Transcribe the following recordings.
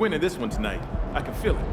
winning this one tonight. I can feel it.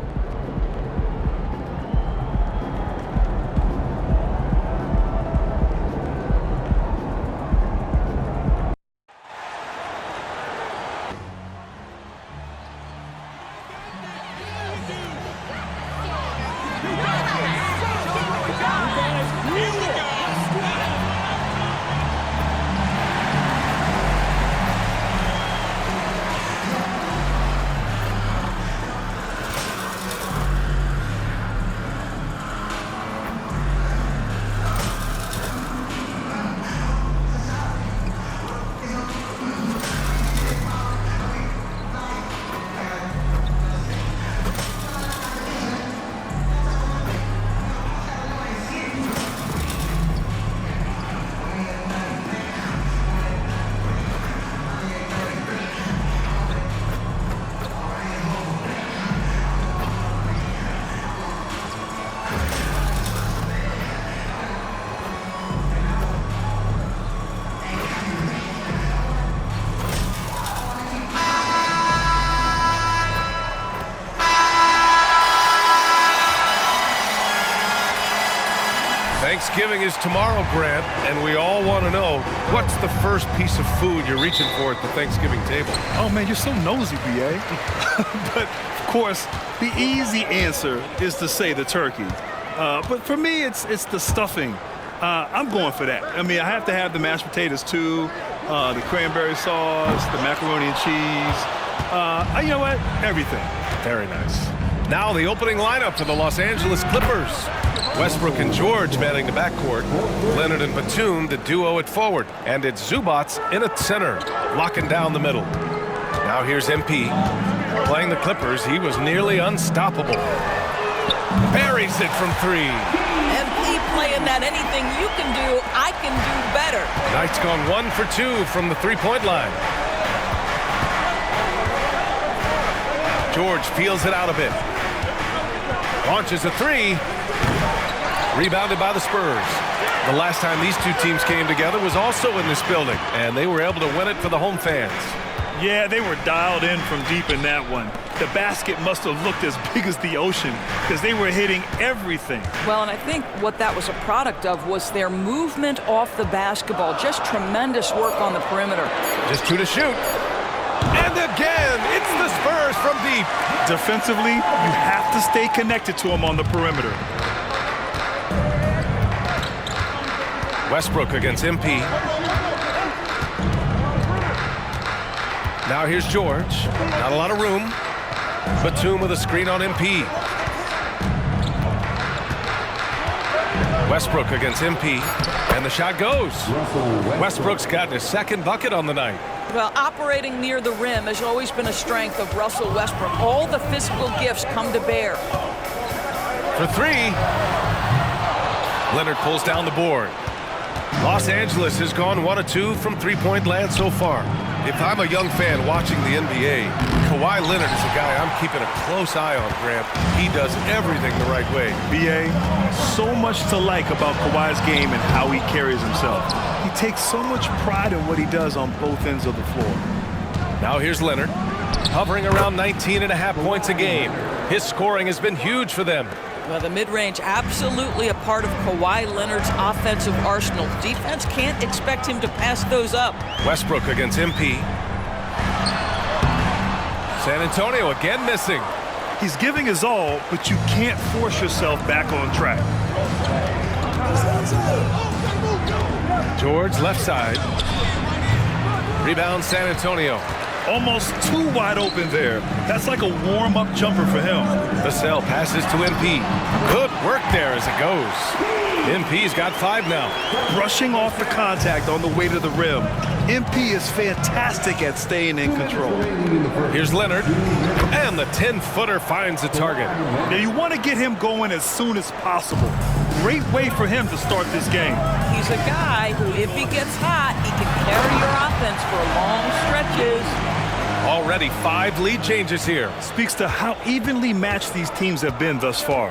Thanksgiving is tomorrow, Grant, and we all want to know, what's the first piece of food you're reaching for at the Thanksgiving table? Oh, man, you're so nosy, B.A. But, of course, the easy answer is to say the turkey. But for me, it's the stuffing. I'm going for that. I mean, I have to have the mashed potatoes, too, the cranberry sauce, the macaroni and cheese. You know what? Everything. Very nice. Now the opening lineup for the Los Angeles Clippers. Westbrook and George manning the backcourt. Leonard and Batum, the duo at forward. And it's Zubats in at center, locking down the middle. Now here's MP. Playing the Clippers, he was nearly unstoppable. Buries it from three. MP playing that anything you can do, I can do better. Knight's gone 1 for 2 from the three-point line. George feels it out a bit. Launches a three. Rebounded by the Spurs. The last time these two teams came together was also in this building, and they were able to win it for the home fans. Yeah, they were dialed in from deep in that one. The basket must have looked as big as the ocean because they were hitting everything. Well, and I think what that was a product of was their movement off the basketball. Just tremendous work on the perimeter. Just 2 to shoot. And again, it's the Spurs from deep. Defensively, you have to stay connected to them on the perimeter. Westbrook against MP. Now here's George. Not a lot of room. Batum with a screen on MP. Westbrook against MP. And the shot goes. Westbrook's gotten his second bucket on the night. Well, operating near the rim has always been a strength of Russell Westbrook. All the physical gifts come to bear. For three. Leonard pulls down the board. Los Angeles has gone 1 of 2 from three-point land so far. If I'm a young fan watching the NBA, Kawhi Leonard is a guy I'm keeping a close eye on, Grant. He does everything the right way. B.A., so much to like about Kawhi's game and how he carries himself. He takes so much pride in what he does on both ends of the floor. Now here's Leonard, hovering around 19.5 points a game. His scoring has been huge for them. Well, the mid-range absolutely a part of Kawhi Leonard's offensive arsenal. Defense can't expect him to pass those up. Westbrook against MP. San Antonio again missing. He's giving his all, but you can't force yourself back on track. George left side. Rebound San Antonio. Almost too wide open there. That's like a warm-up jumper for him. Vassell passes to MP. Good work there as it goes. MP's got 5 now. Brushing off the contact on the way to the rim. MP is fantastic at staying in control. Here's Leonard. And the 10-footer finds the target. Now you want to get him going as soon as possible. Great way for him to start this game. He's a guy who, if he gets hot, he can carry your offense for long stretches. Already 5 lead changes here. Speaks to how evenly matched these teams have been thus far.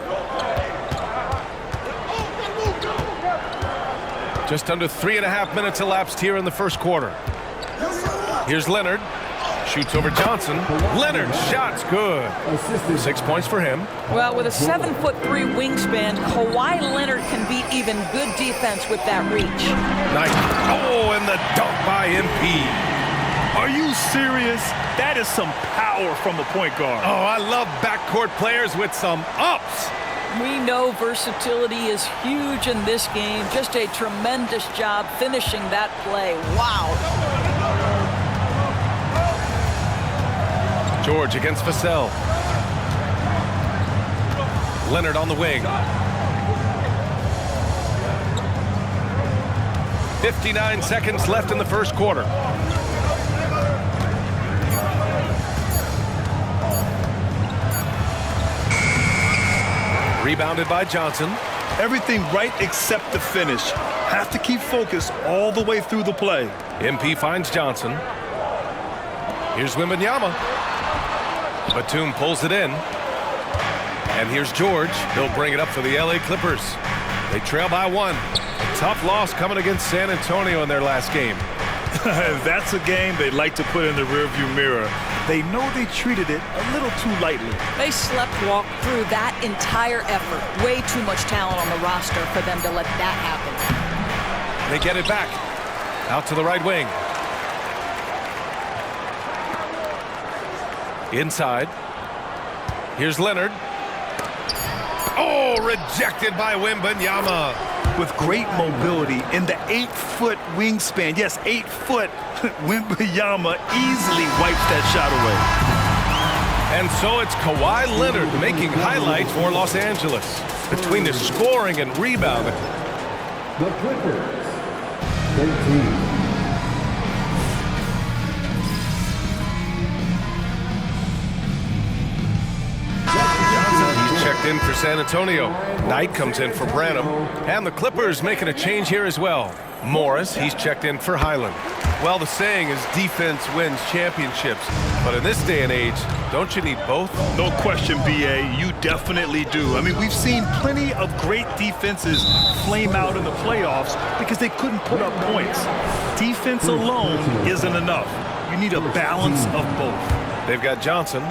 Just under 3.5 minutes elapsed here in the first quarter. Here's Leonard. shoots over Johnson. Leonard's shot's good. 6 points for him. Well, with a 7'3" wingspan, Kawhi Leonard can beat even good defense with that reach. Knight. Oh, and the dunk by MP. Are you serious? That is some power from a point guard. Oh, I love backcourt players with some ups. We know versatility is huge in this game. Just a tremendous job finishing that play. Wow. George against Vassell. Leonard on the wing. 59 seconds left in the first quarter. Rebounded by Johnson. Everything right except the finish. Have to keep focused all the way through the play. MP finds Johnson. Here's Wembanyama. Batum pulls it in. And here's George. He'll bring it up for the LA Clippers. They trail by 1. A tough loss coming against San Antonio in their last game. That's a game they'd like to put in the rearview mirror. They know they treated it a little too lightly. They sleptwalked through that entire effort. Way too much talent on the roster for them to let that happen. They get it back. Out to the right wing. Inside. Here's Leonard. Oh, rejected by Wembanyama. With great mobility in the 8-foot wingspan. Yes, 8 foot. Wembanyama easily wipes that shot away. And so it's Kawhi Leonard making highlights for Los Angeles. Between the scoring and rebounding. The Clippers, 13. Checked in for San Antonio. Knight comes in for Branham. And the Clippers making a change here as well. Morris, he's checked in for Highland. Well, the saying is defense wins championships. But in this day and age, don't you need both? No question, B.A. You definitely do. I mean, we've seen plenty of great defenses flame out in the playoffs because they couldn't put up points. Defense alone isn't enough. You need a balance of both. They've got Johnson.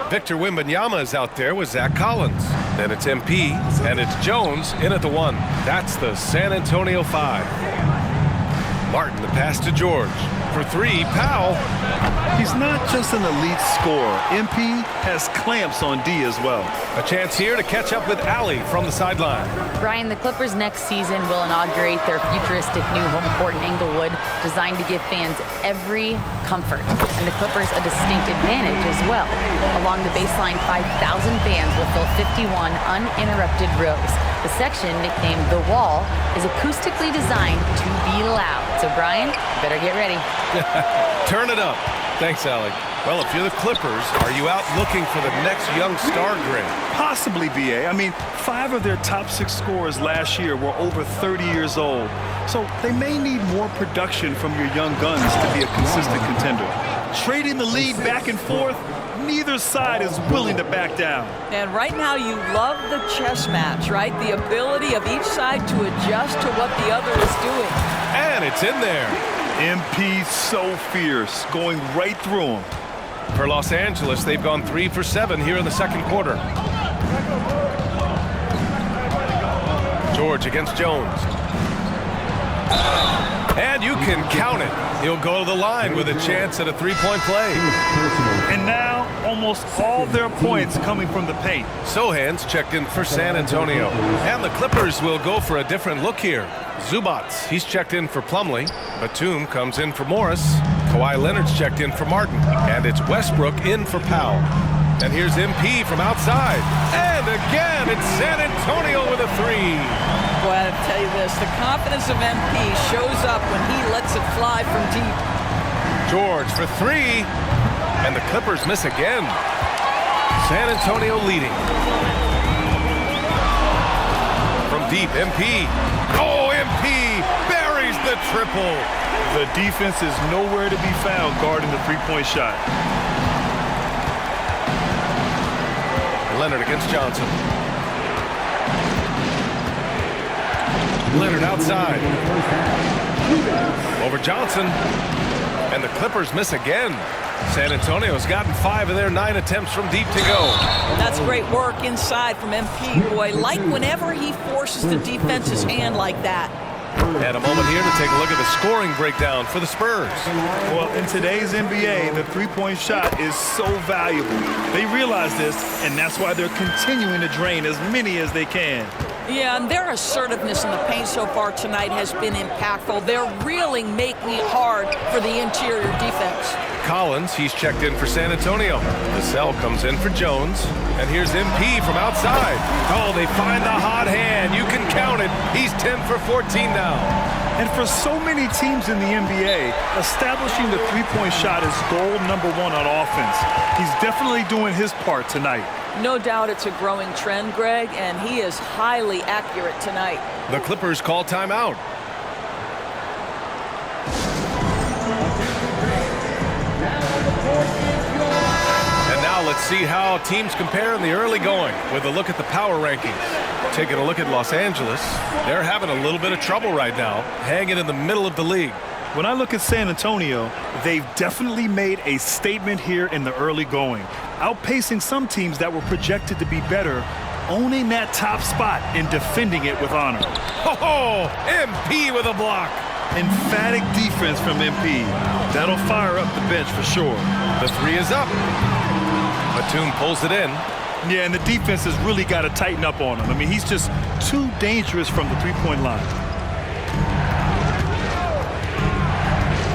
Victor Wembanyama is out there with Zach Collins. Then it's MP, and it's Jones in at the 1. That's the San Antonio 5. Martin, the pass to George. For 3, Powell. He's not just an elite scorer. MP has clamps on D as well. A chance here to catch up with Allie from the sideline. Brian, the Clippers next season will inaugurate their futuristic new home court in Inglewood, designed to give fans every comfort. And the Clippers a distinct advantage as well. Along the baseline, 5,000 fans will fill 51 uninterrupted rows. The section, nicknamed The Wall, is acoustically designed to be loud. So, Brian, you better get ready. Turn it up. Thanks, Allie. Well, if you're the Clippers, are you out looking for the next young star grade? Possibly, B.A. I mean, 5 of their top 6 scorers last year were over 30 years old. So they may need more production from your young guns to be a consistent contender. Trading the lead back and forth, neither side is willing to back down. And right now you love the chess match, right? The ability of each side to adjust to what the other is doing. And it's in there. MP so fierce, going right through him. For Los Angeles, they've gone 3 for 7 here in the second quarter. George against Jones. And you can count it. He'll go to the line with a chance at a 3-point play. And now, almost all their points coming from the paint. Sohan's checked in for San Antonio. And the Clippers will go for a different look here. Zubats, he's checked in for Plumlee. Batum comes in for Morris. Kawhi Leonard's checked in for Martin. And it's Westbrook in for Powell. And here's MP from outside. And again, it's San Antonio with a 3. Boy, I have to tell you this, the confidence of MP shows up when he lets it fly from deep. George for 3. And the Clippers miss again. San Antonio leading. From deep, MP. Oh, MP buries the triple. The defense is nowhere to be found guarding the three-point shot. Leonard against Johnson. Leonard outside. Over Johnson. And the Clippers miss again. San Antonio's gotten 5 of their 9 attempts from deep to go. That's great work inside from MP. Boy, like whenever he forces the defense's hand like that. And a moment here to take a look at the scoring breakdown for the Spurs. Well, in today's NBA, the three-point shot is so valuable. They realize this, and that's why they're continuing to drain as many as they can. Yeah, and their assertiveness in the paint so far tonight has been impactful. They're really making it hard for the interior defense. Collins, he's checked in for San Antonio. Vassell comes in for Jones. And here's MP from outside. Oh, they find the hot hand. You can count it. He's 10 for 14 now. And for so many teams in the NBA, establishing the three-point shot is goal number 1 on offense. He's definitely doing his part tonight. No doubt it's a growing trend, Greg, and he is highly accurate tonight. The Clippers call timeout. And now let's see how teams compare in the early going with a look at the power rankings. Taking a look at Los Angeles, they're having a little bit of trouble right now, hanging in the middle of the league. When I look at San Antonio, they've definitely made a statement here in the early going, outpacing some teams that were projected to be better, owning that top spot and defending it with honor. Oh, MP with a block. Emphatic defense from MP. That'll fire up the bench for sure. The 3 is up. Batum pulls it in. Yeah, and the defense has really got to tighten up on him. I mean, he's just too dangerous from the three-point line.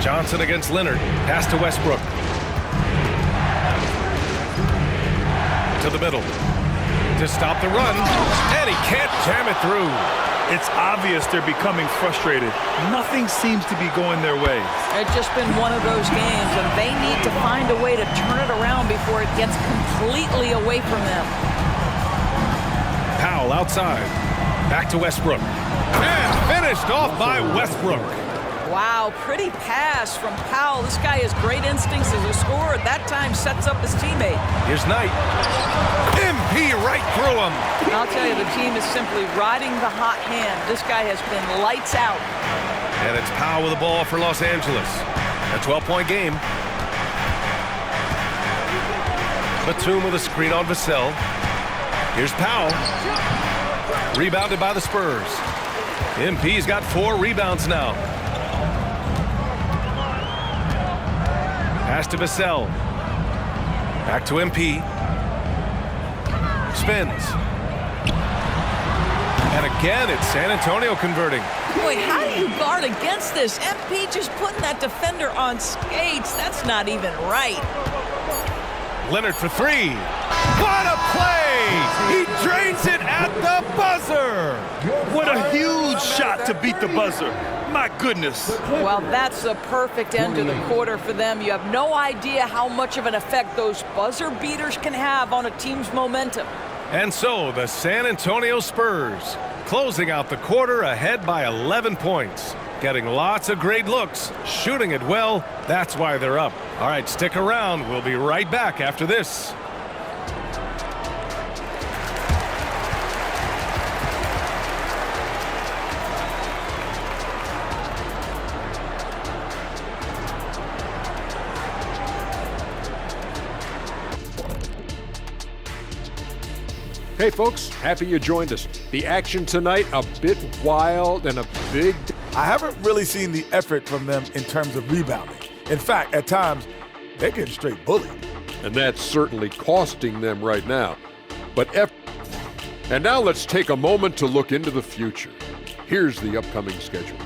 Johnson against Leonard. Pass to Westbrook. To the middle. To stop the run. And he can't jam it through. It's obvious they're becoming frustrated. Nothing seems to be going their way. It's just been one of those games, and they need to find a way to turn it around before it gets completely away from them. Powell outside. Back to Westbrook. And finished off by Westbrook. Wow, pretty pass from Powell. This guy has great instincts as a scorer. That time sets up his teammate. Here's Knight. MP right through him. I'll tell you, the team is simply riding the hot hand. This guy has been lights out. And it's Powell with the ball for Los Angeles. A 12-point game. Batum with a screen on Vassell. Here's Powell. Rebounded by the Spurs. MP's got 4 rebounds now. Pass to Vassell. Back to MP. Spins. And again, it's San Antonio converting. Boy, how do you guard against this? MP just putting that defender on skates. That's not even right. Leonard for 3. What a play! He drains it at the buzzer! What a huge shot to beat the buzzer. My goodness. Well, that's the perfect end to the quarter for them. You have no idea how much of an effect those buzzer beaters can have on a team's momentum. And so the San Antonio Spurs closing out the quarter ahead by 11 points. Getting lots of great looks, shooting it well. That's why they're up. All right, stick around. We'll be right back after this. Hey folks, happy you joined us. The action tonight, a bit wild and a big... I haven't really seen the effort from them in terms of rebounding. In fact, at times, they're getting straight bullied. And that's certainly costing them right now. And now let's take a moment to look into the future. Here's the upcoming schedule.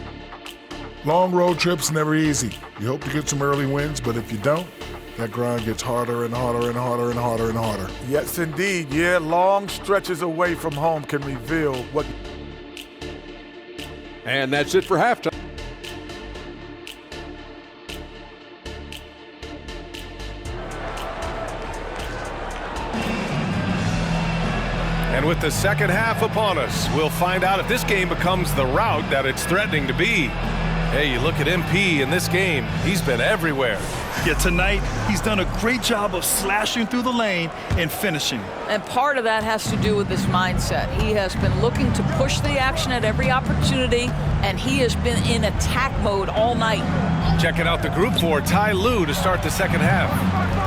Long road trips never easy. You hope to get some early wins, but if you don't, that grind gets harder and harder and harder and harder and harder. Yes, indeed. Yeah, long stretches away from home can reveal what... And that's it for halftime. And with the second half upon us, we'll find out if this game becomes the rout that it's threatening to be. Hey, you look at MP in this game, he's been everywhere. Yeah, tonight, he's done a great job of slashing through the lane and finishing. And part of that has to do with his mindset. He has been looking to push the action at every opportunity, and he has been in attack mode all night. Checking out the group for Ty Lue to start the second half.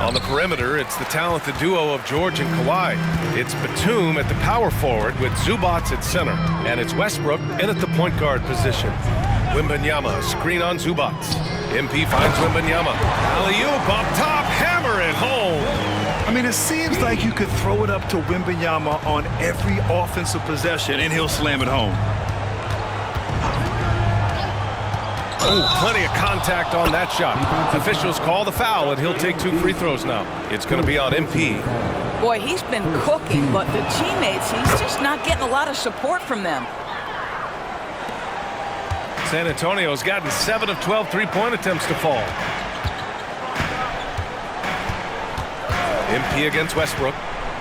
On the perimeter, it's the talented duo of George and Kawhi. It's Batum at the power forward with Zubac at center. And it's Westbrook in at the point guard position. Wembanyama, screen on Zubac. MP finds Wembanyama. Alley-oop up top, hammer it home. I mean, it seems like you could throw it up to Wembanyama on every offensive possession, and he'll slam it home. Oh, plenty of contact on that shot. Officials call the foul, and he'll take 2 free throws now. It's going to be on MP. Boy, he's been cooking, but the teammates, he's just not getting a lot of support from them. San Antonio's gotten 7 of 12 three-point attempts to fall. MP against Westbrook,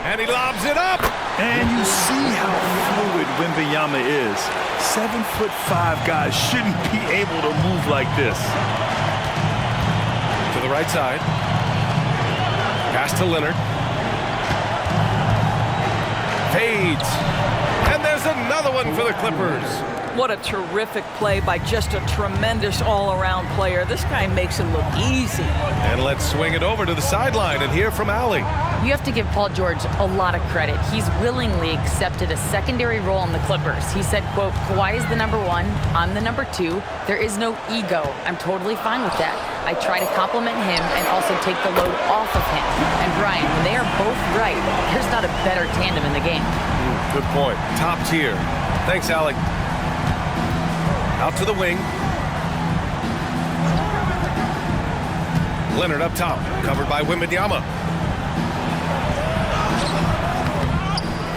and he lobs it up. And you see how fluid Wembanyama is. 7'5" guys shouldn't be able to move like this. To the right side. Pass to Leonard. Fades. And there's another one for the Clippers. What a terrific play by just a tremendous all-around player. This guy makes it look easy. And let's swing it over to the sideline and hear from Allie. You have to give Paul George a lot of credit. He's willingly accepted a secondary role on the Clippers. He said, quote, Kawhi is the number 1, I'm the number 2. There is no ego. I'm totally fine with that. I try to compliment him and also take the load off of him. And Brian, when they are both right, there's not a better tandem in the game. Good point. Top tier. Thanks, Allie. Out to the wing. Leonard up top, covered by Wembanyama.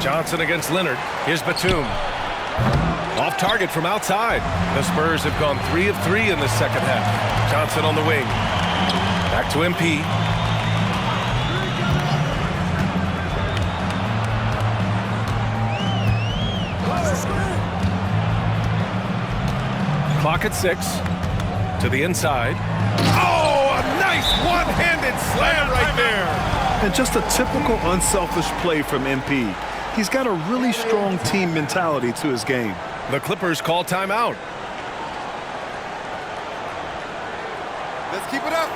Johnson against Leonard. Here's Batum. Off target from outside. The Spurs have gone 3 of 3 in the second half. Johnson on the wing. Back to MP. Clock at 6. To the inside. Oh, a nice one-handed slam right there. And just a typical unselfish play from MP. He's got a really strong team mentality to his game. The Clippers call timeout. Let's keep it up.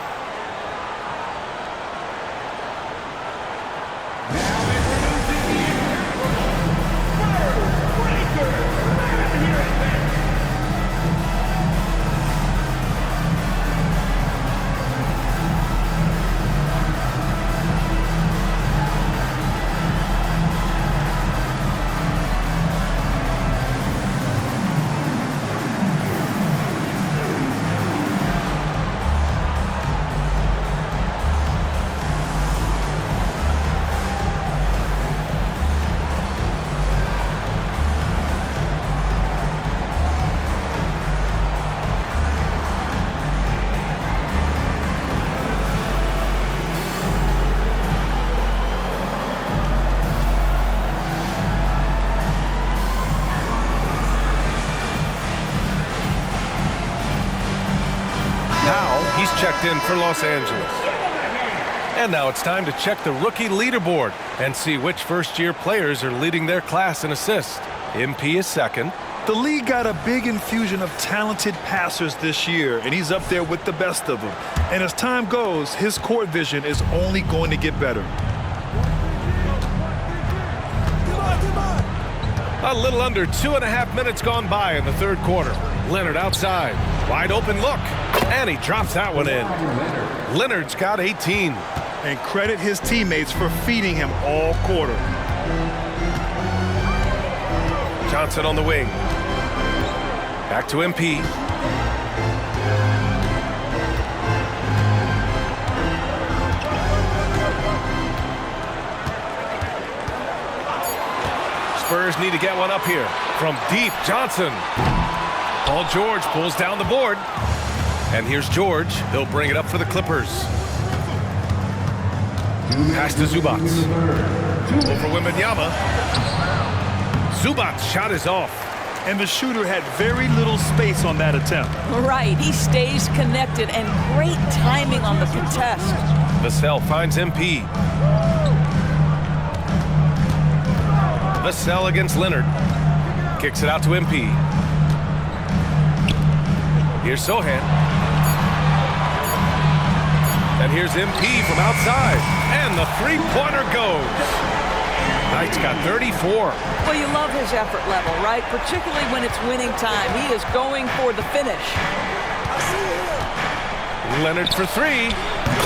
Checked in for Los Angeles. And now it's time to check the rookie leaderboard and see which first-year players are leading their class in assists. MP is second. The league got a big infusion of talented passers this year, and he's up there with the best of them. And as time goes, his court vision is only going to get better. A little under 2.5 minutes gone by in the third quarter. Leonard outside. Wide open look. And he drops that one in. Leonard's got 18. And credit his teammates for feeding him all quarter. Johnson on the wing. Back to MP. Spurs need to get one up here. From deep, Johnson. Paul George pulls down the board. And here's George. He'll bring it up for the Clippers. Pass to Zubac. Over Wembanyama. Zubac's shot is off. And the shooter had very little space on that attempt. Right, he stays connected and great timing on the contest. Vassell finds MP. Vassell against Leonard. Kicks it out to MP. Here's Sohan. And here's MP from outside. And the three-pointer goes. Knight's got 34. Well, you love his effort level, right? Particularly when it's winning time. He is going for the finish. Leonard for three.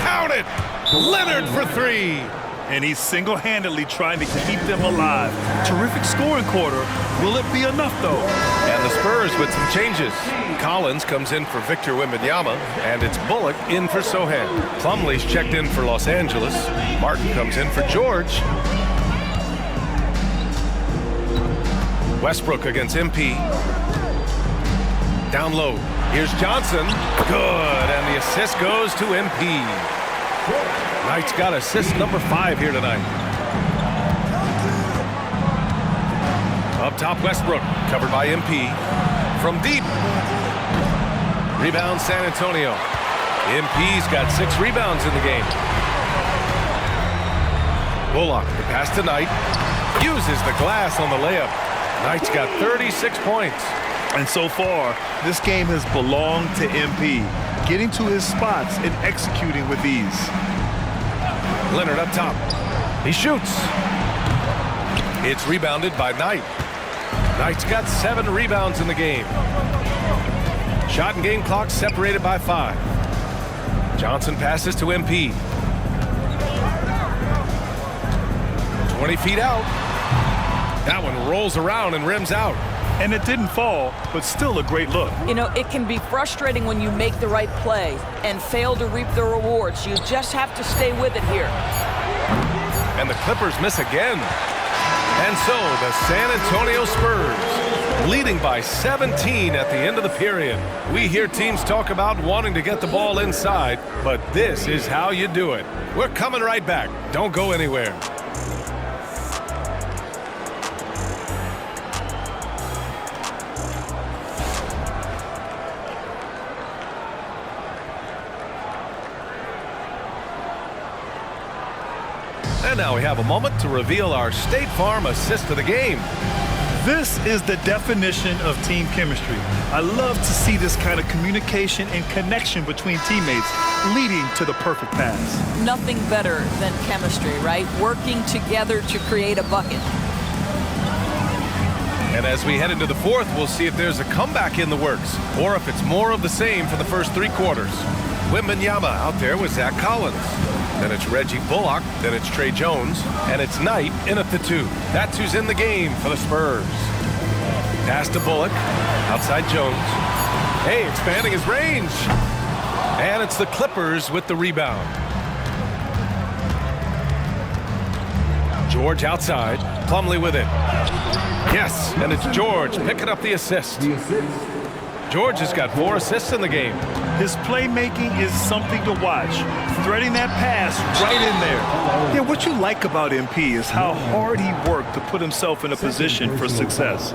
Count it! Leonard for three. And he's single-handedly trying to keep them alive. Terrific scoring quarter. Will it be enough, though? And the Spurs with some changes. Collins comes in for Victor Wembanyama, and it's Bullock in for Sohan. Plumlee's checked in for Los Angeles. Martin comes in for George. Westbrook against MP. Down low. Here's Johnson. Good, and the assist goes to MP. Knight's got assist number 5 here tonight. Up top, Westbrook, covered by MP. From deep. Rebound, San Antonio. MP's got 6 rebounds in the game. Bullock, the pass to Knight. Uses the glass on the layup. Knight's got 36 points. And so far, this game has belonged to MP, getting to his spots and executing with ease. Leonard up top. He shoots. It's rebounded by Knight. Knight's got 7 rebounds in the game. Shot and game clock separated by 5. Johnson passes to MP. 20 feet out. That one rolls around and rims out. And it didn't fall, but still a great look. You know, it can be frustrating when you make the right play and fail to reap the rewards. You just have to stay with it here. And the Clippers miss again. And so the San Antonio Spurs, leading by 17 at the end of the period. We hear teams talk about wanting to get the ball inside, but this is how you do it. We're coming right back. Don't go anywhere. And now we have a moment to reveal our State Farm assist of the game. This is the definition of team chemistry. I love to see this kind of communication and connection between teammates leading to the perfect pass. Nothing better than chemistry, right? Working together to create a bucket. And as we head into the fourth, we'll see if there's a comeback in the works or if it's more of the same for the first 3 quarters. Wembanyama out there with Zach Collins. Then it's Reggie Bullock, then it's Trey Jones, and it's Knight in at the 2. That's who's in the game for the Spurs. Pass to Bullock, outside Jones. Hey, expanding his range. And it's the Clippers with the rebound. George outside, Plumlee with it. Yes, and it's George picking up the assist. George has got 4 assists in the game. His playmaking is something to watch. Threading that pass right in there. Yeah, what you like about MP is how hard he worked to put himself in a position for success.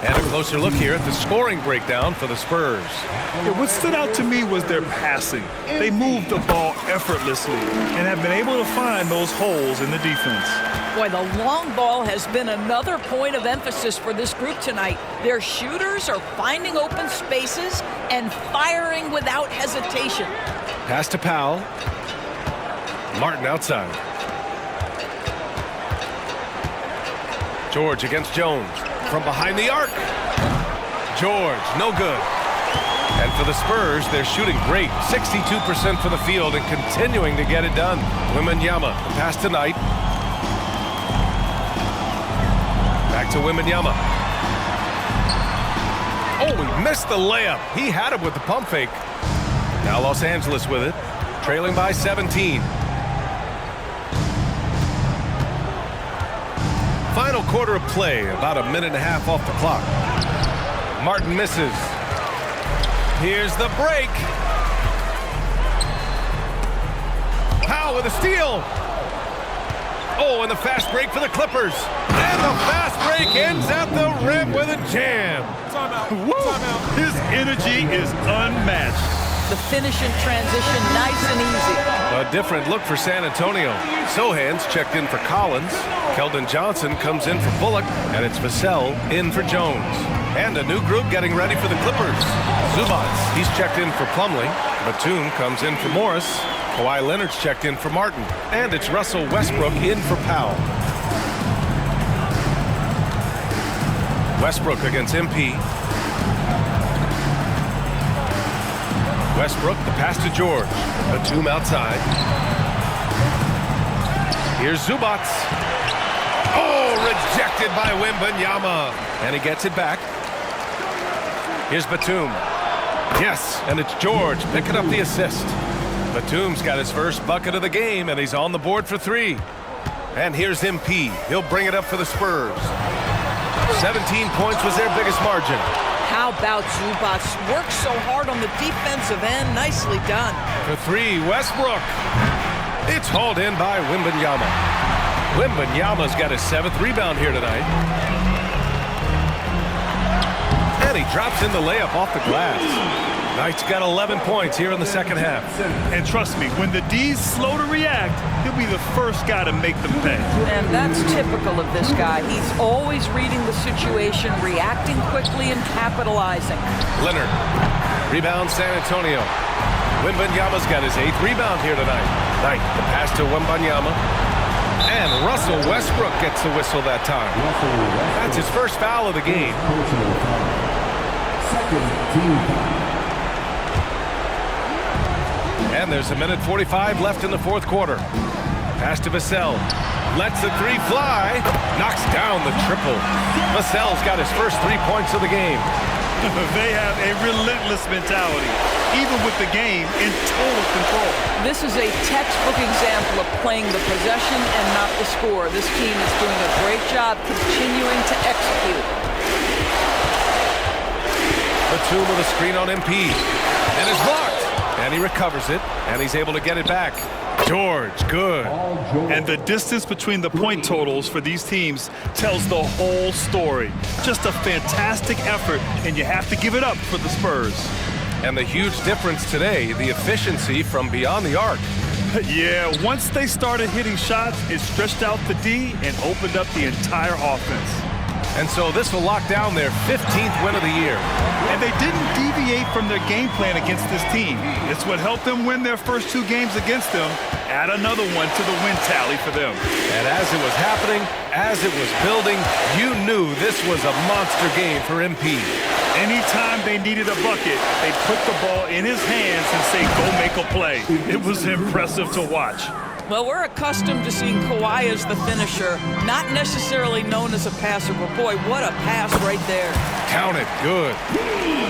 And a closer look here at the scoring breakdown for the Spurs. Yeah, what stood out to me was their passing. They moved the ball effortlessly and have been able to find those holes in the defense. Boy, the long ball has been another point of emphasis for this group tonight. Their shooters are finding open spaces and firing without hesitation. Pass to Powell. Martin outside. George against Jones. From behind the arc. George, no good. And for the Spurs, they're shooting great. 62% from the field and continuing to get it done. Wembanyama, the pass to Knight. Back to Wembanyama. Oh, he missed the layup. He had it with the pump fake. Now Los Angeles with it, trailing by 17. Final quarter of play, about a minute and a half off the clock. Martin misses. Here's the break. Powell with a steal. Oh, and the fast break for the Clippers. And the fast break ends at the rim with a jam. His energy is unmatched. The finish in transition, nice and easy. A different look for San Antonio. Sohan's checked in for Collins. Keldon Johnson comes in for Bullock, and it's Vassell in for Jones. And a new group getting ready for the Clippers. Zubac, he's checked in for Plumlee. Batum comes in for Morris. And Kawhi Leonard's checked in for Martin. And it's Russell Westbrook in for Powell. Westbrook against MP. Westbrook, the pass to George. Batum outside. Here's Zubac. Oh, rejected by Wembanyama. And he gets it back. Here's Batum. Yes, and it's George picking up the assist. Batum's got his first bucket of the game, and he's on the board for 3. And here's MP. He'll bring it up for the Spurs. 17 points was their biggest margin. How about Zubac? Worked so hard on the defensive end. Nicely done. For 3, Westbrook. It's hauled in by Wembanyama. Wembanyama's got his 7th rebound here tonight. And he drops in the layup off the glass. Knight's got 11 points here in the second half. And trust me, when the D's slow to react, he'll be the first guy to make them pay. And that's typical of this guy. He's always reading the situation, reacting quickly and capitalizing. Leonard. Rebound San Antonio. Wembanyama's got his 8th rebound here tonight. Knight, the pass to Wembanyama. And Russell Westbrook gets the whistle that time. That's his first foul of the game. Second team foul. And there's a minute 45 left in the 4th quarter. Pass to Vassell. Lets the 3 fly. Knocks down the triple. Vassell's got his first 3 points of the game. They have a relentless mentality, even with the game in total control. This is a textbook example of playing the possession and not the score. This team is doing a great job continuing to execute. Batum with a screen on MP. And it's blocked. And he recovers it, and he's able to get it back. George, good. And the distance between the point totals for these teams tells the whole story. Just a fantastic effort, and you have to give it up for the Spurs. And the huge difference today, the efficiency from beyond the arc. Yeah, once they started hitting shots, it stretched out the D and opened up the entire offense. And so this will lock down their 15th win of the year. And they didn't deviate from their game plan against this team. It's what helped them win their first 2 games against them. Add another one to the win tally for them. And as it was happening, as it was building, you knew this was a monster game for MP. Anytime they needed a bucket, they put the ball in his hands and say, go make a play. It was impressive to watch. Well, we're accustomed to seeing Kawhi as the finisher, not necessarily known as a passer, but boy, what a pass right there. Count it, good.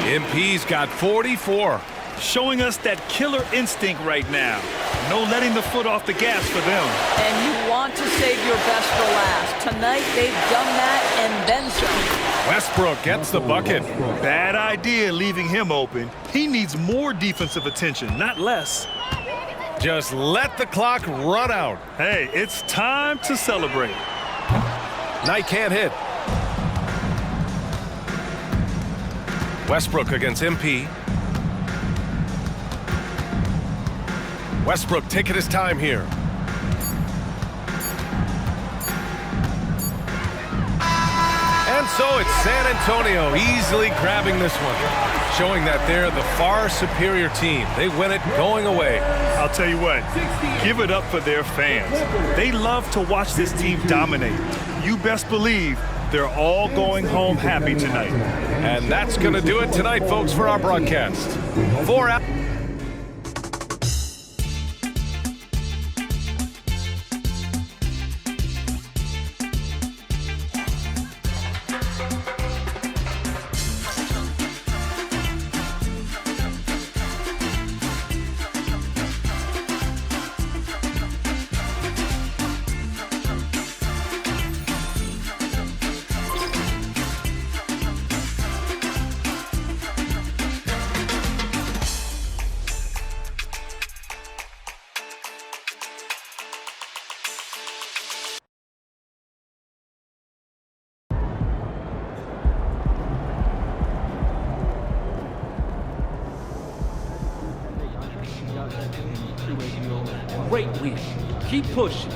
MP's got 44. Showing us that killer instinct right now. No letting the foot off the gas for them. And you want to save your best for last. Tonight, they've done that and then some. Westbrook gets the bucket. Bad idea leaving him open. He needs more defensive attention, not less. Just let the clock run out. Hey, it's time to celebrate. Knight can't hit. Westbrook against MP. Westbrook taking his time here. And so it's San Antonio easily grabbing this one, showing that they're the far superior team. They win it going away. I'll tell you what, give it up for their fans. They love to watch this team dominate. You best believe they're all going home happy tonight. And that's going to do it tonight, folks, for our broadcast. 4 hours. Great win. Keep pushing.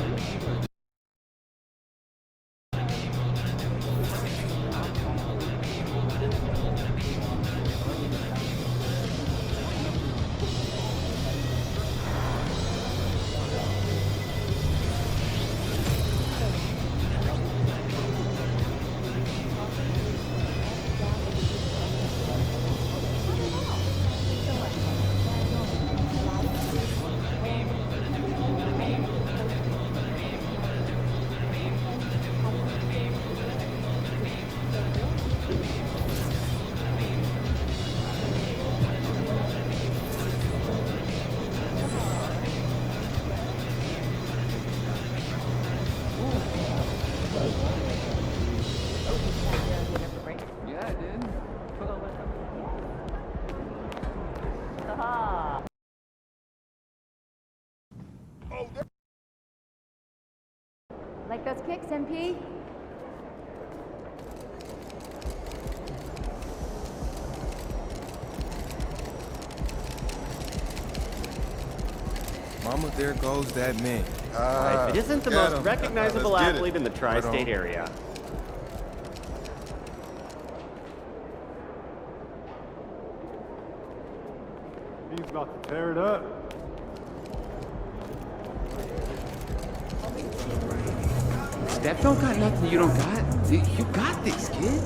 Fast kicks, MP. Mama, there goes that man. It isn't the most recognizable athlete in the tri-state area. He's about to tear it up. Steph don't got nothing you don't got. You got this, kid.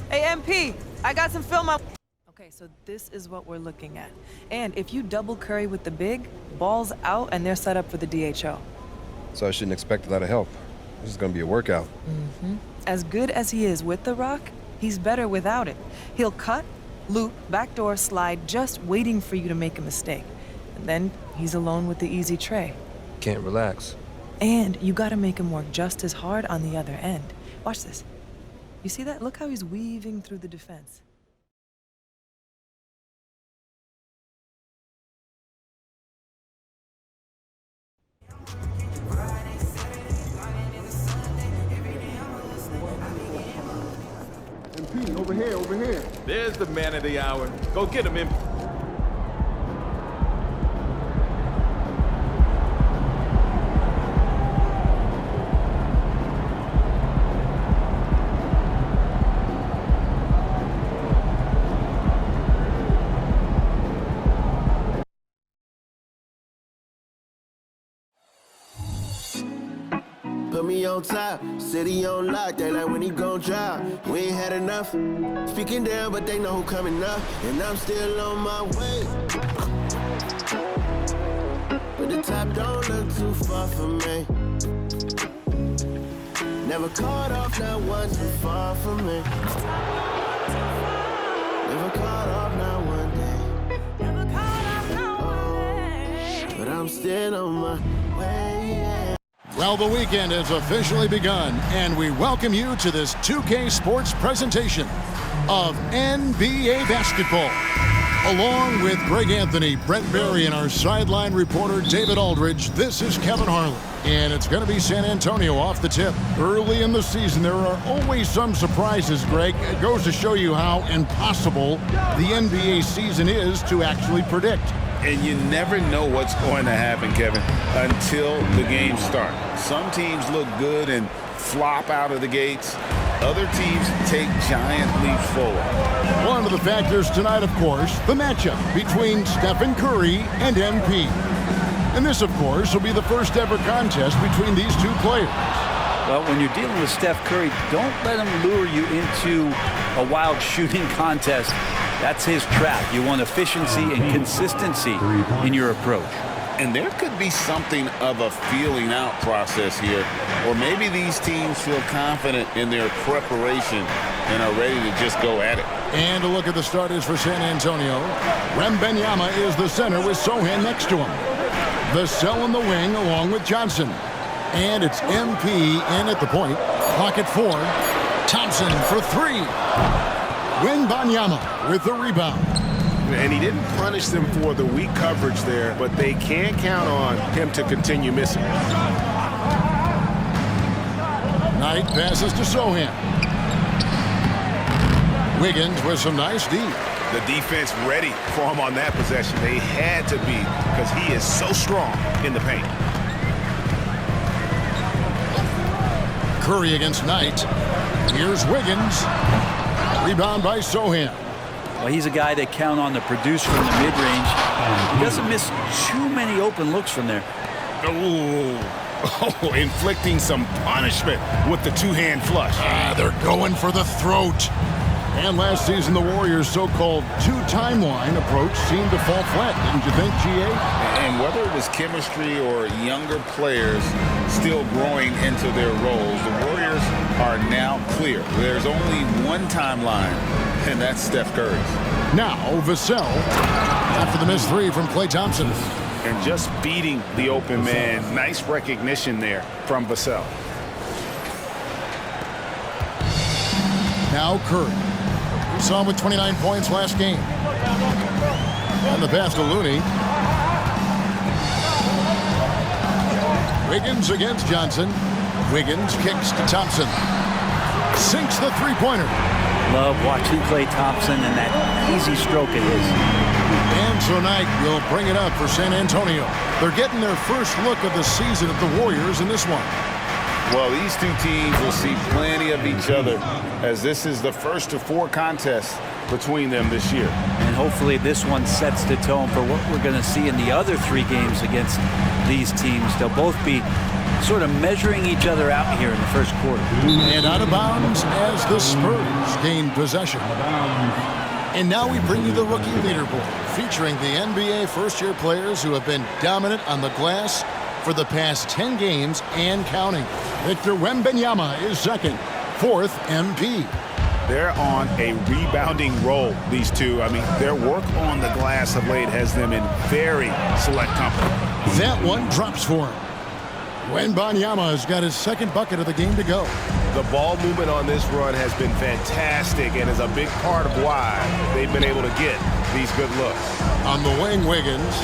Hey, MP, I got some film on... Okay, so this is what we're looking at. And if you double Curry with the big, ball's out and they're set up for the DHO. So I shouldn't expect a lot of help. This is going to be a workout. As good as he is with the rock, he's better without it. He'll cut, loop, backdoor slide, just waiting for you to make a mistake. And then he's alone with the easy tray. Can't relax. And you gotta make him work just as hard on the other end. Watch this. You see that? Look how he's weaving through the defense. MP, over here, over here. There's the man of the hour. Go get him, MP. Put me on top, city on lock, they like when he gon' drop. We ain't had enough, speaking down, but they know who coming up. And I'm still on my way. But the top don't look too far from me. Never caught off, not once too far from me. Never caught off, not one day. Oh, but I'm still on my way, yeah. Well, the weekend has officially begun, and we welcome you to this 2K Sports presentation of NBA basketball. Along with Greg Anthony, Brent Berry, and our sideline reporter David Aldridge, this is Kevin Harlan. And it's going to be San Antonio off the tip. Early in the season, there are always some surprises, Greg. It goes to show you how impossible the NBA season is to actually predict. And you never know what's going to happen, Kevin, until the games start. Some teams look good and flop out of the gates. Other teams take giant leaps forward. One of the factors tonight, of course, the matchup between Stephen Curry and MP. And this, of course, will be the first ever contest between these two players. Well, when you're dealing with Steph Curry, don't let him lure you into a wild shooting contest. That's his trap. You want efficiency and consistency in your approach. And there could be something of a feeling out process here, or maybe these teams feel confident in their preparation and are ready to just go at it. And a look at the starters for San Antonio. Wembanyama is the center with Sohan next to him. Vassell in the wing along with Johnson. And it's MP in at the point. Clock at 4. Thompson for 3. Wembanyama with the rebound. And he didn't punish them for the weak coverage there, but they can count on him to continue missing. Knight passes to Sohan. Wiggins with some nice D. The defense ready for him on that possession. They had to be, because he is so strong in the paint. Curry against Knight. Here's Wiggins. Rebound by Sohan. Well, he's a guy they count on to produce from the mid-range. He doesn't miss too many open looks from there. Oh, inflicting some punishment with the two-hand flush. They're going for the throat. And last season, the Warriors' so-called two-timeline approach seemed to fall flat, didn't you think, GA? And whether it was chemistry or younger players still growing into their roles, the Warriors are now clear. There's only one timeline, and that's Steph Curry's. Now, Vassell, after the missed 3 from Klay Thompson. And just beating the open man. Nice recognition there from Vassell. Now Curry. We saw him with 29 points last game. And the pass to Looney. Wiggins against Johnson. Wiggins kicks to Thompson. Sinks the three-pointer. Love watching Klay Thompson and that easy stroke of his. And tonight will bring it up for San Antonio. They're getting their first look of the season at the Warriors in this one. Well, these two teams will see plenty of each other, as this is the first of 4 contests between them this year. And hopefully this one sets the tone for what we're going to see in the other 3 games against these teams. They'll both be sort of measuring each other out here in the first quarter. And out of bounds as the Spurs gain possession. And now we bring you the rookie leaderboard, featuring the NBA first-year players who have been dominant on the glass for the past 10 games and counting. Victor Wembanyama is second. 4th, MP. They're on a rebounding roll, these two. I mean, their work on the glass of late has them in very select company. That one drops for him. Wembanyama has got his second bucket of the game to go. The ball movement on this run has been fantastic and is a big part of why they've been able to get these good looks. On the wing, Wiggins.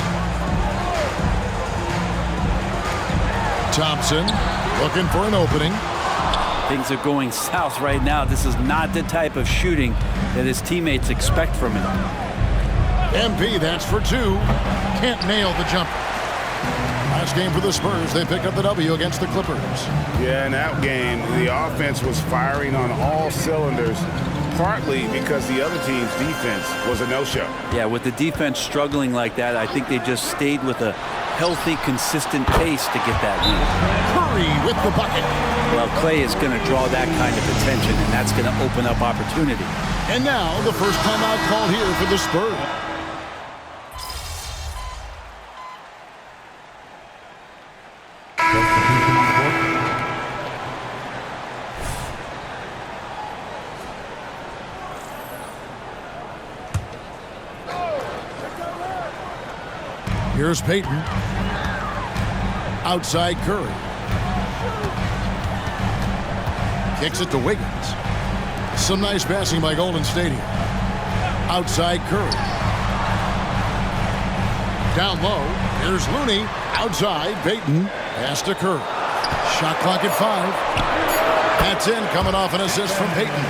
Thompson looking for an opening. Things are going south right now. This is not the type of shooting that his teammates expect from him. MP, that's for 2. Can't nail the jumper. Last game for the Spurs, they picked up the W against the Clippers. Yeah, in that game, the offense was firing on all cylinders, partly because the other team's defense was a no-show. Yeah, with the defense struggling like that, I think they just stayed with a healthy, consistent pace to get that win. Curry with the bucket. Well, Klay is going to draw that kind of attention, and that's going to open up opportunity. And now, the first timeout called here for the Spurs. Here's Payton. Outside Curry. Kicks it to Wiggins. Some nice passing by Golden State here. Outside Curry. Down low. Here's Looney. Outside Payton. Pass to Curry. Shot clock at 5. That's in, coming off an assist from Payton.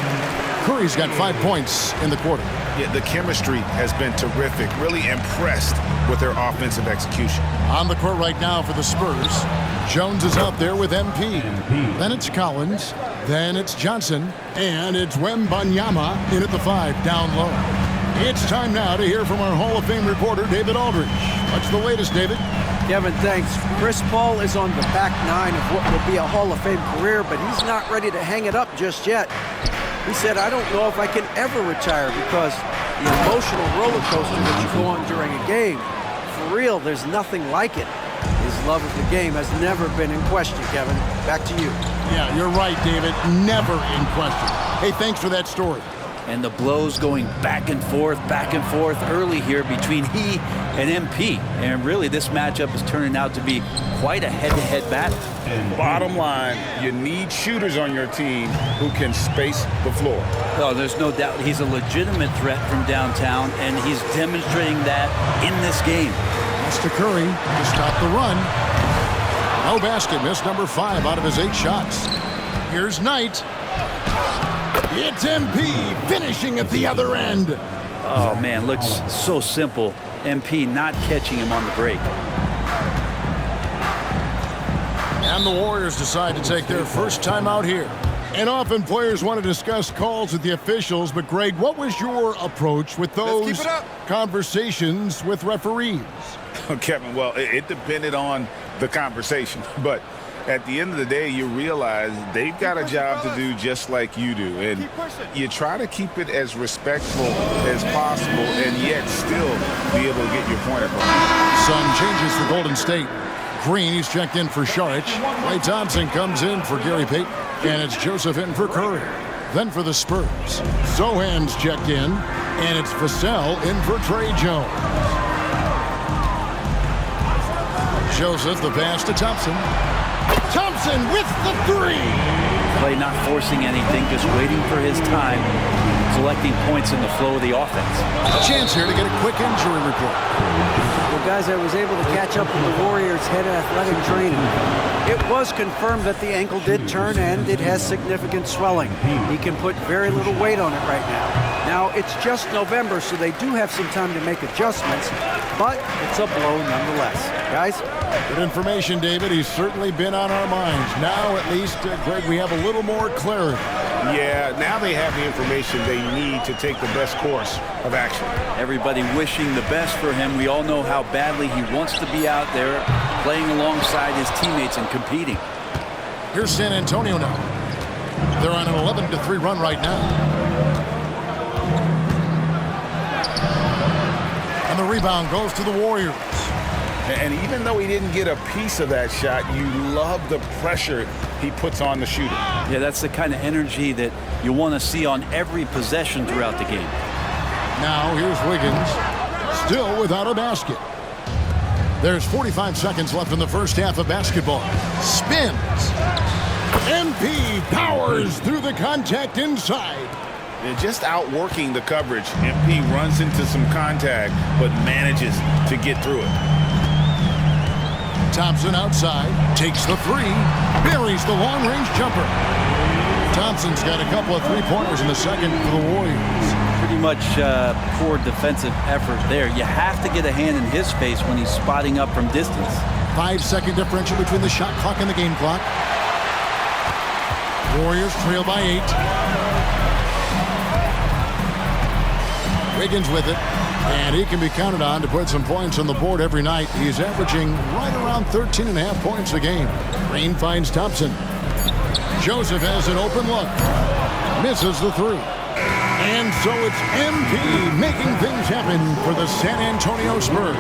Curry's got 5 points in the quarter. Yeah, the chemistry has been terrific. Really impressed with their offensive execution. On the court right now for the Spurs. Jones is out there with MP. Then it's Collins. Then it's Johnson. And it's Wembanyama in at the 5, down low. It's time now to hear from our Hall of Fame reporter, David Aldridge. What's the latest, David? Kevin, thanks. Chris Paul is on the back 9 of what will be a Hall of Fame career, but he's not ready to hang it up just yet. He said, I don't know if I can ever retire because the emotional roller coaster that you go on during a game, for real, there's nothing like it. His love of the game has never been in question, Kevin. Back to you. Yeah, you're right, David. Never in question. Hey, thanks for that story. And the blows going back and forth early here between he and MP. And really, this matchup is turning out to be quite a head-to-head battle. Bottom line, you need shooters on your team who can space the floor. Oh, there's no doubt he's a legitimate threat from downtown, and he's demonstrating that in this game. Pass to Curry to stop the run. No basket, missed number 5 out of his 8 shots. Here's Knight. It's MP finishing at the other end. Oh, man, looks so simple. MP not catching him on the break. And the Warriors decide to take their first time out here. And often players want to discuss calls with the officials, but Greg, what was your approach with those conversations with referees? Kevin, well, it depended on the conversation, but at the end of the day, you realize they've got a job to do just like you do. And you try to keep it as respectful as possible and yet still be able to get your point across. Some changes for Golden State. Green, he's checked in for Saric. Klay Thompson comes in for Gary Payton. And it's Joseph in for Curry. Then for the Spurs, Zohan's checked in. And it's Vassell in for Trey Jones. Joseph, the pass to Thompson. Thompson with the three. Play not forcing anything, just waiting for his time, selecting points in the flow of the offense. A chance here to get a quick injury report. Well, guys, I was able to catch up with the Warriors' head athletic training. It was confirmed that the ankle did turn and it has significant swelling. He can put very little weight on it right now. Now, it's just November, so they do have some time to make adjustments, but it's a blow nonetheless. Guys? Good information, David. He's certainly been on our minds. Now, at least, Greg, we have a little more clarity. Yeah, now they have the information they need to take the best course of action. Everybody wishing the best for him. We all know how badly he wants to be out there, playing alongside his teammates and competing. Here's San Antonio now. They're on an 11-3 run right now. And the rebound goes to the Warriors. And even though he didn't get a piece of that shot, you love the pressure he puts on the shooter. Yeah, that's the kind of energy that you want to see on every possession throughout the game. Now here's Wiggins, still without a basket. There's 45 seconds left in the first half of basketball. Spins. MP powers through the contact inside. And just outworking the coverage. MP runs into some contact, but manages to get through it. Thompson outside, takes the three, buries the long-range jumper. Thompson's got a couple of three-pointers in the second for the Warriors. Pretty much poor defensive effort there. You have to get a hand in his face when he's spotting up from distance. 5-second differential between the shot clock and the game clock. Warriors trail by 8. Wiggins with it, and he can be counted on to put some points on the board every night. He's averaging right around 13.5 points a game. Green finds Thompson. Joseph has an open look. Misses the three. And so it's MP making things happen for the San Antonio Spurs.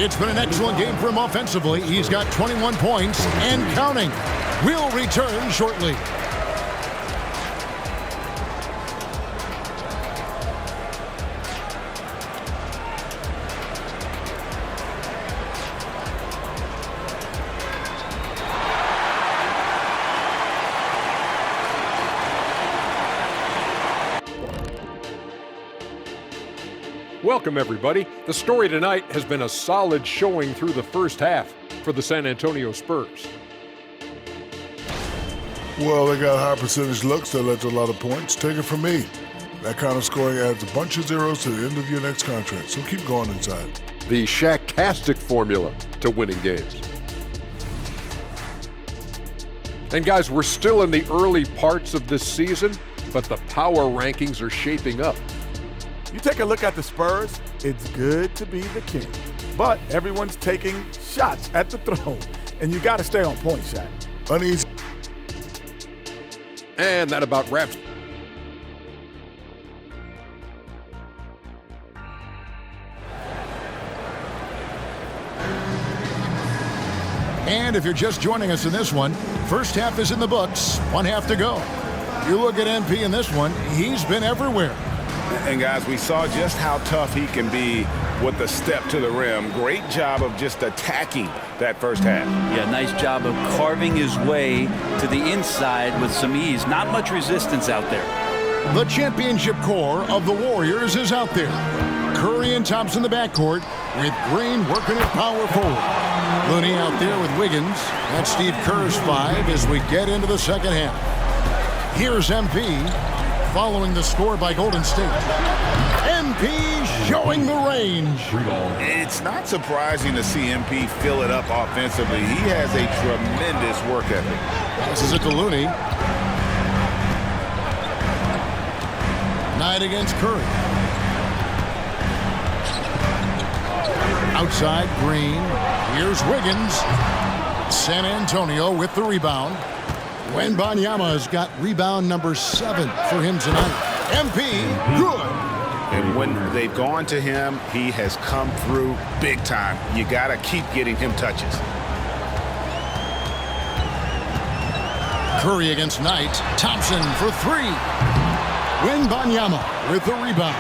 It's been an excellent game for him offensively. He's got 21 points and counting. We'll return shortly. Welcome, everybody. The story tonight has been a solid showing through the first half for the San Antonio Spurs. Well, they got high percentage looks that led to a lot of points. Take it from me. That kind of scoring adds a bunch of zeros to the end of your next contract, so keep going inside. The Shaq-tastic formula to winning games. And guys, we're still in the early parts of this season, but the power rankings are shaping up. You take a look at the Spurs, it's good to be the king. But everyone's taking shots at the throne, and you got to stay on point, Shaq. Uneasy. And that about wraps. And if you're just joining us in this one, first half is in the books, one half to go. You look at MP in this one, he's been everywhere. And guys, we saw just how tough he can be with the step to the rim. Great job of just attacking that first half. Yeah, nice job of carving his way to the inside with some ease. Not much resistance out there. The championship core of the Warriors is out there. Curry and Thompson in the backcourt with Green working at power forward. Looney out there with Wiggins. That's Steve Kerr's 5 as we get into the second half. Here's MP. Following the score by Golden State. MP showing the range. It's not surprising to see MP fill it up offensively. He has a tremendous work ethic. Passes it to Looney. Knight against Curry. Outside, Green. Here's Wiggins. San Antonio with the rebound. Wembanyama's got rebound number 7 for him tonight. MP, good. And when they've gone to him, he has come through big time. You got to keep getting him touches. Curry against Knight. Thompson for 3. Wembanyama with the rebound.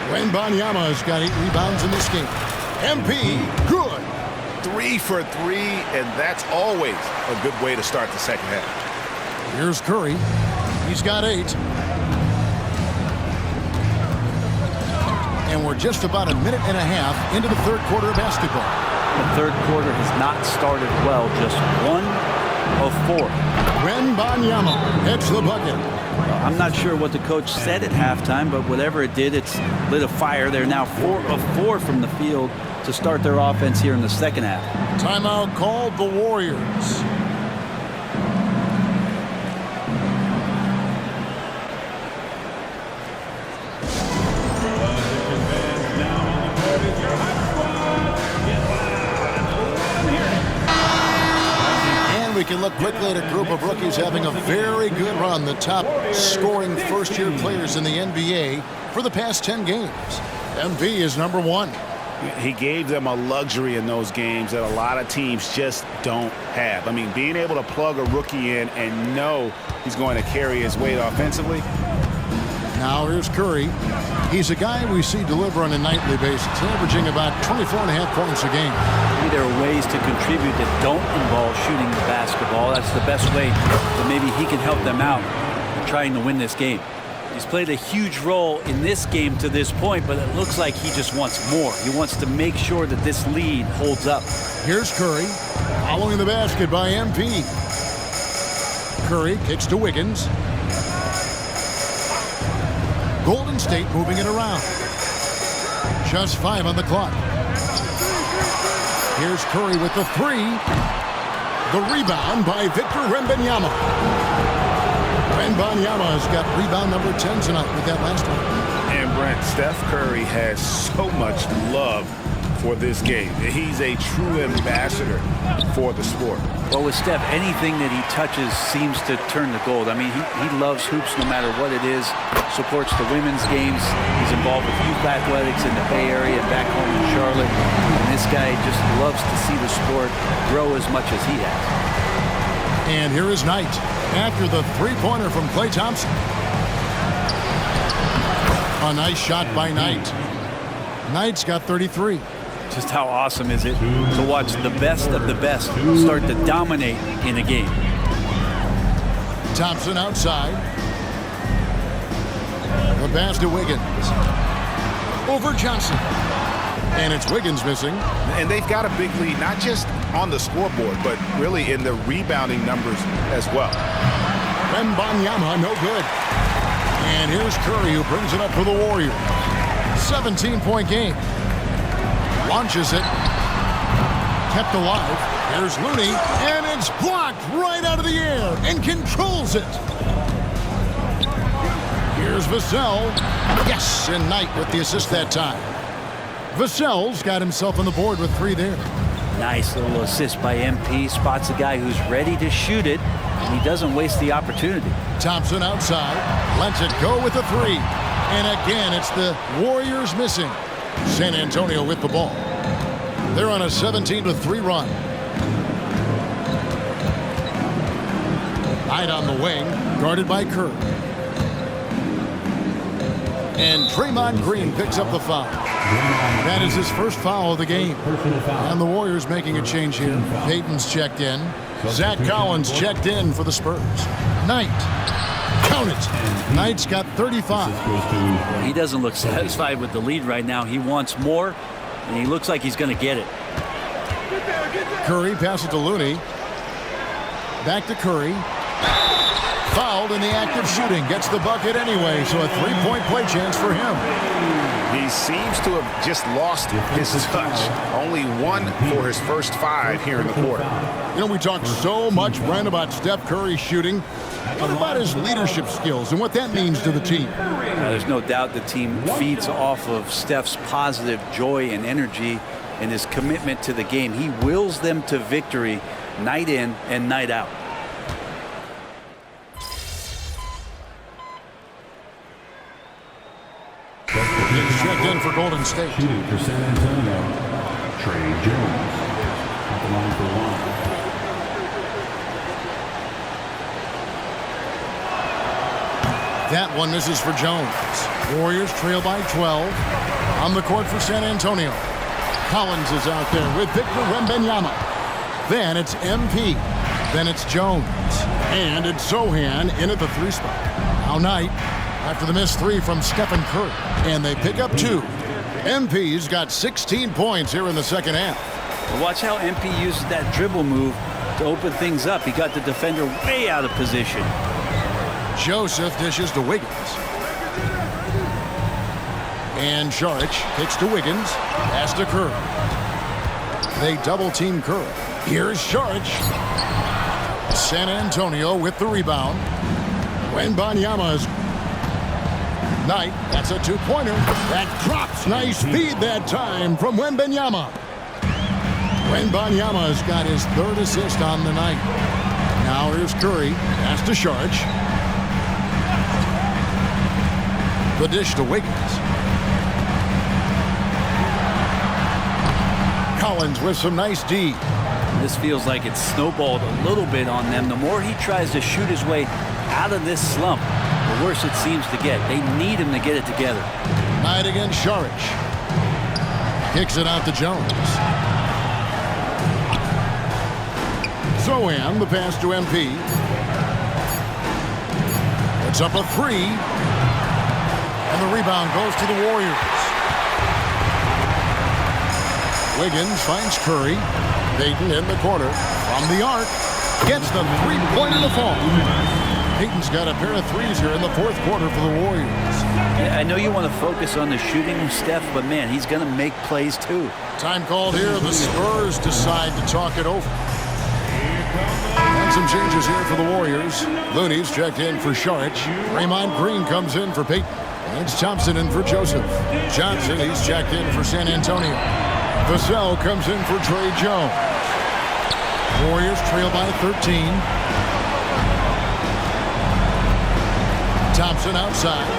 Wembanyama's got 8 rebounds in this game. MP, good. 3 for 3, and that's always a good way to start the second half. Here's Curry. He's got 8. And we're just about a minute and a half into the third quarter of basketball. The third quarter has not started well, just 1 of 4. Wembanyama hits the bucket. I'm not sure what the coach said at halftime, but whatever it did, it's lit a fire. They're now 4 of 4 from the field to start their offense here in the second half. Timeout called the Warriors. We can look quickly at a group of rookies having a very good run, the top scoring first-year players in the NBA for the past 10 games. MB is number 1. He gave them a luxury in those games that a lot of teams just don't have. I mean, being able to plug a rookie in and know he's going to carry his weight offensively. Now here's Curry. He's a guy we see deliver on a nightly basis, averaging about 24.5 points a game. Maybe there are ways to contribute that don't involve shooting the basketball. That's the best way that maybe he can help them out in trying to win this game. He's played a huge role in this game to this point, but it looks like he just wants more. He wants to make sure that this lead holds up. Here's Curry, following the basket by MP. Curry kicks to Wiggins. Golden State moving it around. Just 5 on the clock. Here's Curry with the 3. The rebound by Victor Wembanyama. Wembanyama has got rebound number 10 tonight with that last one. And Brent, Steph Curry has so much love for this game. He's a true ambassador for the sport. Well, with Steph, anything that he touches seems to turn to gold. I mean, he loves hoops no matter what it is, supports the women's games. He's involved with youth athletics in the Bay Area and back home in Charlotte. And this guy just loves to see the sport grow as much as he has. And here is Knight after the three-pointer from Klay Thompson. A nice shot by Knight. Knight's got 33. Just how awesome is it to watch the best of the best start to dominate in a game. Thompson outside. The pass to Wiggins. Over Johnson. And it's Wiggins missing. And they've got a big lead, not just on the scoreboard, but really in the rebounding numbers as well. Wembanyama, no good. And here's Curry, who brings it up for the Warriors. 17-point game. Launches it. Kept alive. Here's Looney. And it's blocked right out of the air and controls it. Here's Vassell. Yes, and Knight with the assist that time. Vassell's got himself on the board with 3 there. Nice little assist by MP. Spots a guy who's ready to shoot it, and he doesn't waste the opportunity. Thompson outside. Lets it go with the 3. And again, it's the Warriors missing. San Antonio with the ball. They're on a 17-3 run. Knight on the wing, guarded by Kerr. And Draymond Green picks up the foul. That is his first foul of the game. And the Warriors making a change here. Payton's checked in. Zach Collins checked in for the Spurs. Knight. Count it. Knight's got 35. He doesn't look satisfied with the lead right now. He wants more, and he looks like he's going to get it. Curry passes to Looney. Back to Curry. Fouled in the act of shooting. Gets the bucket anyway, so a 3-point play chance for him. He seems to have just lost his touch. Only 1 for his first 5 here in the quarter. You know, we talk so much, Brent, about Steph Curry shooting. What about his leadership skills and what that means to the team? There's no doubt the team feeds off of Steph's positive joy and energy and his commitment to the game. He wills them to victory night in and night out. He's checked in for Golden State. Shooting for San Antonio, Trey Jones. At the line for 1. That one misses for Jones. Warriors trail by 12. On the court for San Antonio. Collins is out there with Victor Wembanyama. Then it's MP. Then it's Jones. And it's Zohan in at the 3 spot. Now Knight after the missed 3 from Stephen Curry. And they pick up 2. MP's got 16 points here in the second half. Watch how MP uses that dribble move to open things up. He got the defender way out of position. Joseph dishes to Wiggins. And Saric kicks to Wiggins. Pass to Curry. They double team Curry. Here's Saric. San Antonio with the rebound. Wembanyama's Knight, that's a 2-pointer. That drops. Nice feed that time from Wembanyama. Wembanyama's got his 3rd assist on the night. Now here's Curry. Pass to Saric. The dish to Wiggins. Collins with some nice D. This feels like it's snowballed a little bit on them. The more he tries to shoot his way out of this slump, the worse it seems to get. They need him to get it together. Knight against Saric. Kicks it out to Jones. Zohan, the pass to MP. It's up a 3. And the rebound goes to the Warriors. Wiggins finds Curry. Payton in the corner. From the arc. Gets the 3-pointer to fall. Payton's got a pair of 3s here in the 4th quarter for the Warriors. I know you want to focus on the shooting, Steph, but man, he's going to make plays too. Time called here. The Spurs decide to talk it over. And some changes here for the Warriors. Looney's checked in for Saric. Draymond Green comes in for Payton. And it's Thompson in for Joseph. Johnson, he's checked in for San Antonio. Vassell comes in for Trey Jones. Warriors trail by 13. Thompson outside.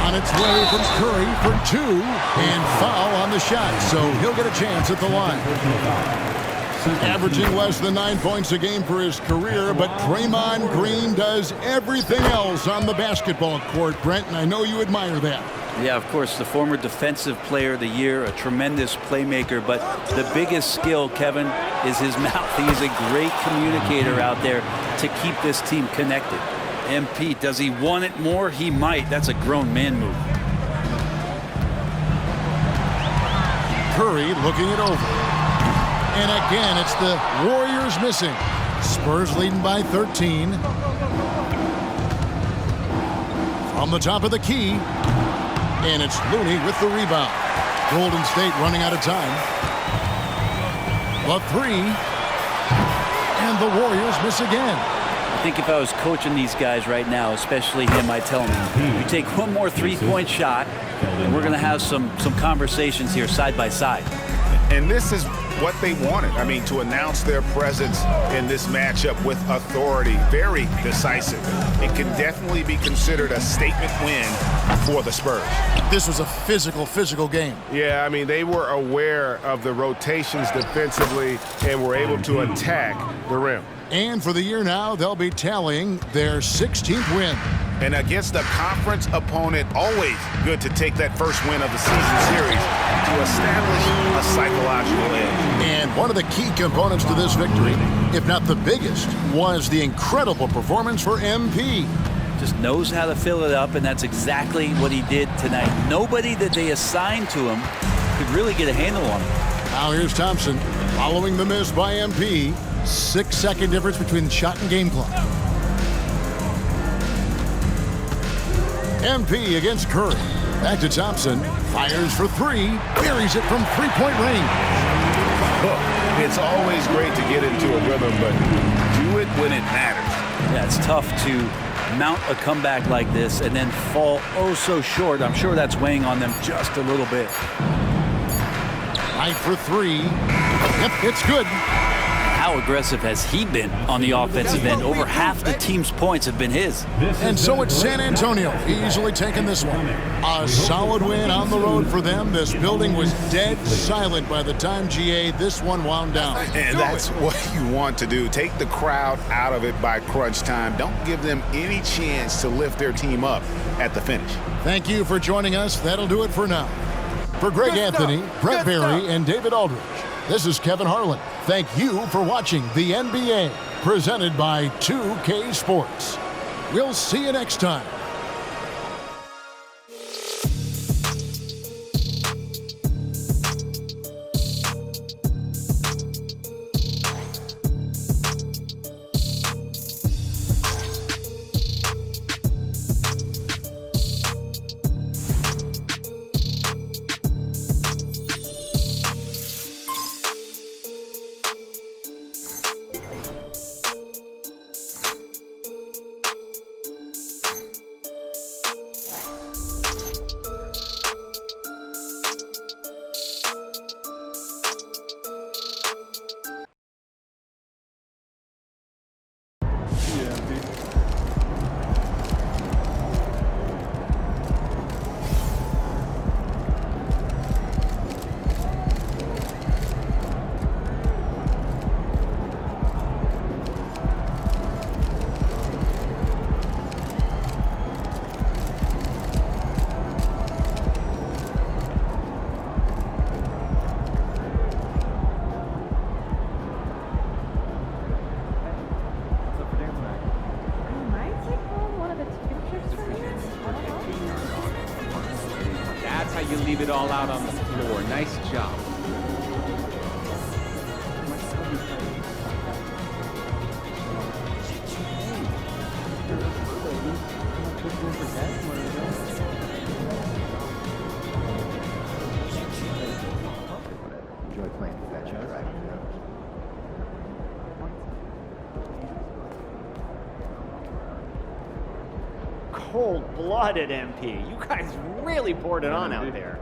On its way from Curry for 2. And foul on the shot, so he'll get a chance at the line. Averaging less than 9 points a game for his career, but Draymond Green does everything else on the basketball court, Brent, and I know you admire that. Yeah, of course, the former Defensive Player of the Year, a tremendous playmaker, but the biggest skill, Kevin, is his mouth. He's a great communicator out there to keep this team connected. MP, does he want it more? He might. That's a grown man move. Curry looking it over. And again, it's the Warriors missing. Spurs leading by 13. From the top of the key. And it's Looney with the rebound. Golden State running out of time. The 3. And the Warriors miss again. I think if I was coaching these guys right now, especially him, I'd tell him, you take one more 3-point shot, and we're going to have some conversations here side by side. And this is what they wanted. I mean, to announce their presence in this matchup with authority, very decisive. It can definitely be considered a statement win for the Spurs. This was a physical game. Yeah, I mean, they were aware of the rotations defensively and were able to attack the rim. And for the year now, they'll be tallying their 16th win. And against a conference opponent, always good to take that first win of the season series to establish a psychological edge. And one of the key components to this victory, if not the biggest, was the incredible performance for MP. Just knows how to fill it up, and that's exactly what he did tonight. Nobody that they assigned to him could really get a handle on him. Now here's Thompson following the miss by MP. 6-second difference between the shot and game clock. MP against Curry. Back to Thompson. Fires for 3. Buries it from 3-point range. Look, it's always great to get into a rhythm, but do it when it matters. Yeah, it's tough to mount a comeback like this and then fall oh so short. I'm sure that's weighing on them just a little bit. Knight for 3. Yep, it's good. How aggressive has he been on the offensive end? Over half the team's points have been his. And so it's San Antonio easily taking this one. A solid win on the road for them. This building was dead silent by the time, GA, this one wound down. And that's what you want to do. Take the crowd out of it by crunch time. Don't give them any chance to lift their team up at the finish. Thank you for joining us. That'll do it for now. For Greg Anthony, Brent Barry, and David Aldridge, this is Kevin Harlan. Thank you for watching the NBA, presented by 2K Sports. We'll see you next time. That's how you leave it all out on the floor. Nice job. Enjoy playing fetch, right? Cold-blooded, MP. You guys really poured it on out there.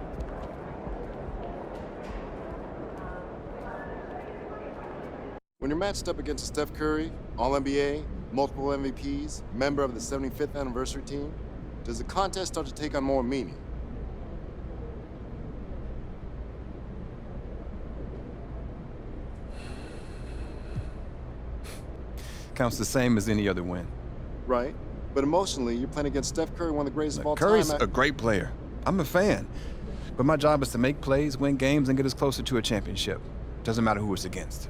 When you're matched up against Steph Curry, All-NBA, multiple MVPs, member of the 75th anniversary team, does the contest start to take on more meaning? Counts the same as any other win. Right. But emotionally, you're playing against Steph Curry, one of the greatest of all Curry's time. a great player. I'm a fan. But my job is to make plays, win games, and get us closer to a championship. Doesn't matter who it's against.